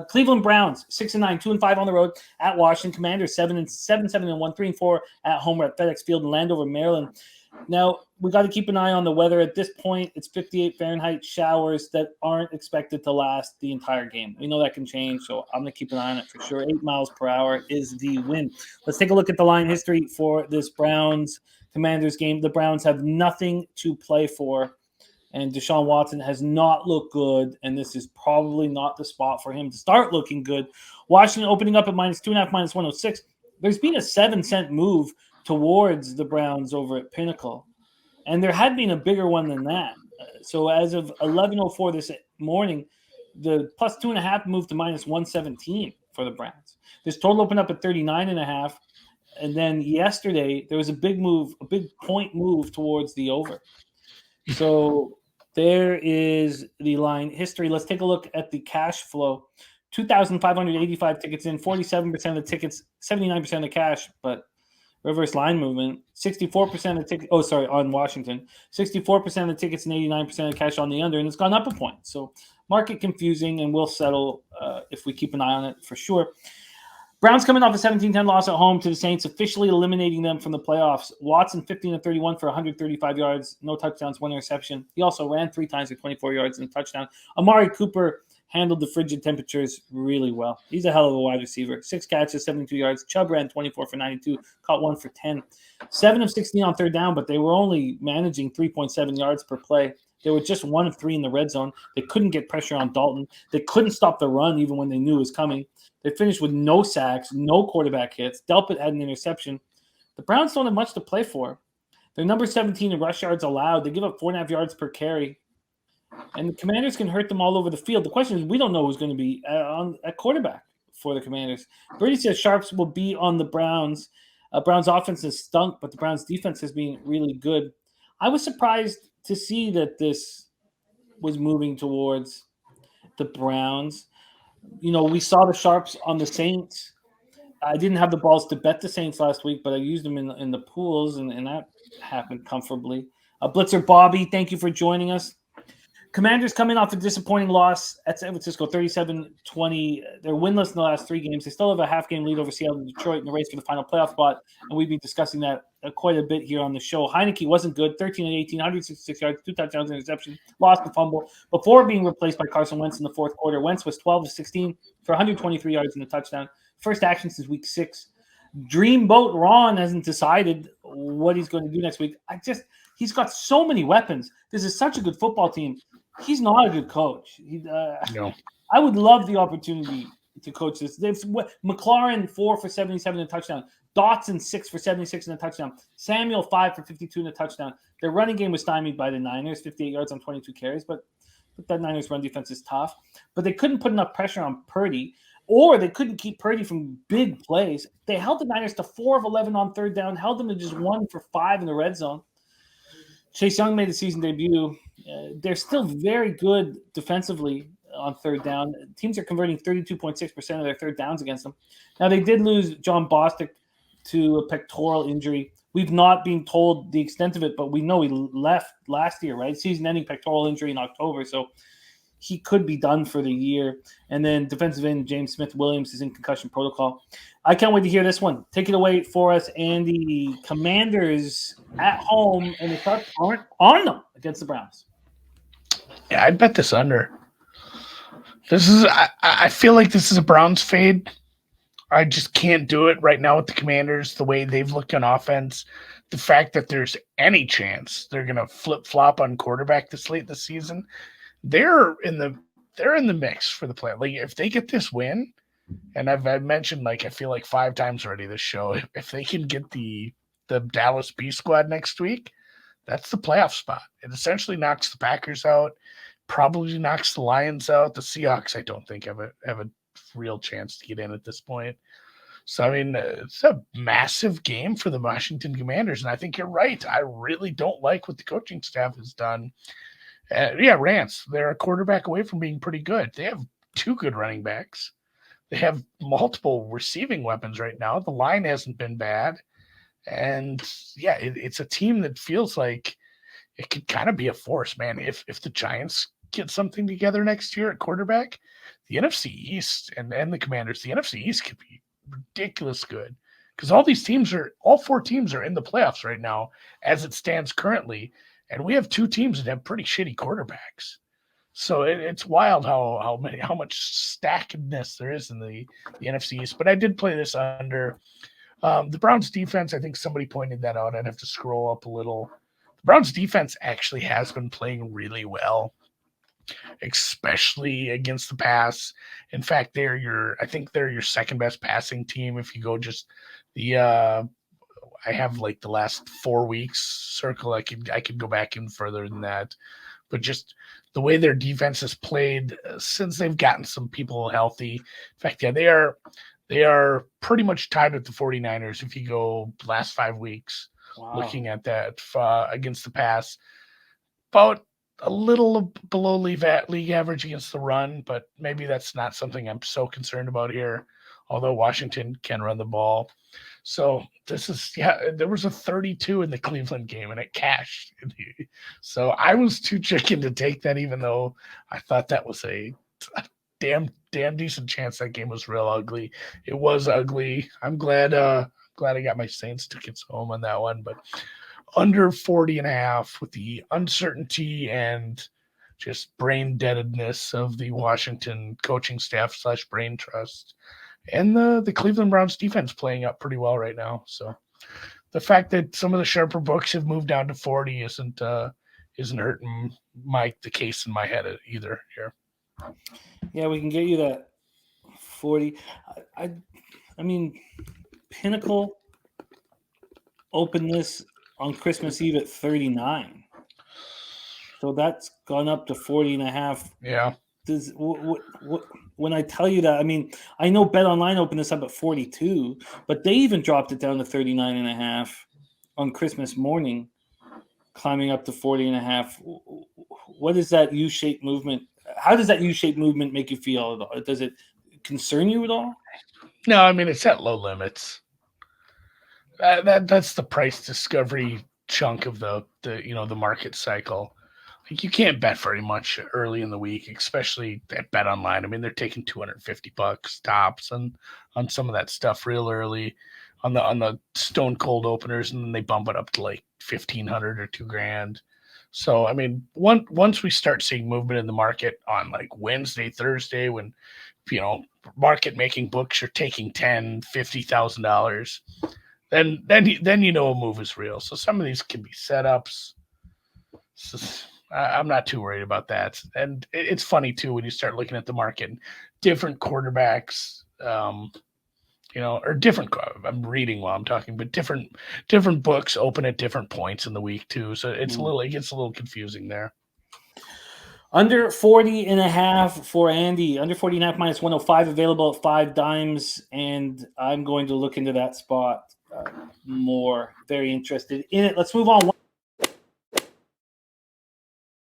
Cleveland Browns 6-9, 2-5 on the road at Washington. Commanders 7-7, 7-1, 3-4 at home at FedEx Field in Landover, Maryland. Now, we got to keep an eye on the weather. At this point, it's 58 Fahrenheit showers that aren't expected to last the entire game. We know that can change, so I'm going to keep an eye on it for sure. 8 miles per hour is the wind. Let's take a look at the line history for this Browns-Commanders game. The Browns have nothing to play for, and Deshaun Watson has not looked good, and this is probably not the spot for him to start looking good. Washington opening up at -2.5, -106. There's been a 7-cent move towards the Browns over at Pinnacle. And there had been a bigger one than that. So as of 11:04 this morning, the +2.5 moved to -117 for the Browns. This total opened up at 39.5. And then yesterday, there was a big point move towards the over. So there is the line history. Let's take a look at the cash flow. 2,585 tickets in, 47% of the tickets, 79% of the cash, but reverse line movement, 64% of tickets. On Washington, 64% of the tickets and 89% of cash on the under, and it's gone up a point. So market confusing, and we'll settle if we keep an eye on it for sure. Browns coming off a 17-10 loss at home to the Saints, officially eliminating them from the playoffs. Watson 15-31 for 135 yards, no touchdowns, 1 interception. He also ran 3 times for 24 yards and a touchdown. Amari Cooper handled the frigid temperatures really well. He's a hell of a wide receiver. 6 catches, 72 yards. Chubb ran 24 for 92, caught 1 for 10. 7 of 16 on third down, but they were only managing 3.7 yards per play. They were just 1 of 3 in the red zone. They couldn't get pressure on Dalton. They couldn't stop the run even when they knew it was coming. They finished with no sacks, no quarterback hits. Delpit had an interception. The Browns don't have much to play for. They're number 17 in rush yards allowed. They give up 4.5 yards per carry. And the Commanders can hurt them all over the field. The question is, we don't know who's going to be at quarterback for the Commanders. Brady says Sharps will be on the Browns. Browns offense has stunk, but the Browns defense has been really good. I was surprised to see that this was moving towards the Browns. You know, we saw the Sharps on the Saints. I didn't have the balls to bet the Saints last week, but I used them in the pools, and that happened comfortably. Blitzer Bobby, thank you for joining us. Commanders coming off a disappointing loss at San Francisco, 37-20. They're winless in the last 3 games. They still have a half-game lead over Seattle and Detroit in the race for the final playoff spot, and we've been discussing that quite a bit here on the show. Heineke wasn't good, 13-18, 166 yards, 2 touchdowns, interception, lost the fumble. Before being replaced by Carson Wentz in the fourth quarter, Wentz was 12-16 for 123 yards and a touchdown. First action since week 6. Dreamboat Ron hasn't decided what he's going to do next week. He's got so many weapons. This is such a good football team. He's not a good coach. No. I would love the opportunity to coach this. McLaurin 4 for 77 and a touchdown. Dotson 6 for 76 and a touchdown. Samuel 5 for 52 and a touchdown. Their running game was stymied by the Niners, 58 yards on 22 carries, but that Niners run defense is tough. But they couldn't put enough pressure on Purdy, or they couldn't keep Purdy from big plays. They held the Niners to 4 of 11 on third down, held them to just 1 for 5 in the red zone. Chase Young made the season debut. They're still very good defensively on third down. Teams are converting 32.6% of their third downs against them. Now, they did lose John Bostic to a pectoral injury. We've not been told the extent of it, but we know he left last year, right? Season-ending pectoral injury in October, so he could be done for the year. And then defensive end James Smith-Williams is in concussion protocol. I can't wait to hear this one. Take it away for us, Andy. Commanders at home, and the Sharks aren't on them against the Browns. Yeah, I'd bet this under. I feel like this is a Browns fade. I just can't do it right now with the Commanders, the way they've looked on offense. The fact that there's any chance they're going to flip-flop on quarterback this late in the season, they're in the mix for the play. Like, if they get this win, and I've mentioned, I feel like 5 times already this show, if they can get the Dallas B squad next week, that's the playoff spot. It essentially knocks the Packers out, probably knocks the Lions out. The Seahawks, I don't think have a real chance to get in at this point. So, I mean, it's a massive game for the Washington Commanders, and I think you're right. I really don't like what the coaching staff has done. Rance, they're a quarterback away from being pretty good. They have 2 good running backs. They have multiple receiving weapons right now. The line hasn't been bad. And, it's a team that feels like it could kind of be a force, man. If the Giants get something together next year at quarterback, the NFC East and the Commanders, the NFC East could be ridiculous good because all 4 teams are in the playoffs right now as it stands currently, and we have 2 teams that have pretty shitty quarterbacks. So it's wild how much stackedness there is in the NFC East. But I did play this under the Browns defense. I think somebody pointed that out. I'd have to scroll up a little. The Browns defense actually has been playing really well, especially against the pass. In fact, I think they're your second best passing team if you go just the I have like the last 4 weeks circle. I could go back in further than that, but just the way their defense has played since they've gotten some people healthy. In fact, yeah, they are pretty much tied with the 49ers if you go last 5 weeks. Wow. Looking at that against the pass. About a little below league average against the run, but maybe that's not something I'm so concerned about here, although Washington can run the ball. So there was a 32 in the Cleveland game, and it cashed. So I was too chicken to take that, even though I thought that was a damn decent chance that game was real ugly. It was ugly. I'm glad I got my Saints tickets home on that one, but under 40.5 with the uncertainty and just brain deadedness of the Washington coaching staff / brain trust, and the Cleveland Browns defense playing up pretty well right now. So the fact that some of the sharper books have moved down to 40 isn't hurting the case in my head either here. Yeah, we can get you that 40. I mean, Pinnacle opened this on Christmas Eve at 39. So that's gone up to 40.5. Yeah. When I tell you that, I mean, I know Bet Online opened this up at 42, but they even dropped it down to 39.5 on Christmas morning, climbing up to 40.5. What is that U-shaped movement? How does that U-shaped movement make you feel at all? Does it concern you at all? No, I mean, it's at low limits. That's the price discovery chunk of the market cycle. Like, you can't bet very much early in the week, especially at Bet Online. I mean, they're taking $250 tops on some of that stuff real early on the stone cold openers, and then they bump it up to like $1,500 or $2,000. So I mean, once we start seeing movement in the market on like Wednesday, Thursday, when market making books are taking $10,000, $50,000, then a move is real. So some of these can be setups. So I'm not too worried about that. And it's funny too when you start looking at the market, different quarterbacks, or different. I'm reading while I'm talking, but different books open at different points in the week too. So it gets a little confusing there. Under 40.5 for Andy. Under 40.5 minus 105 available at 5 dimes, and I'm going to look into that spot more. Very interested in it. Let's move on.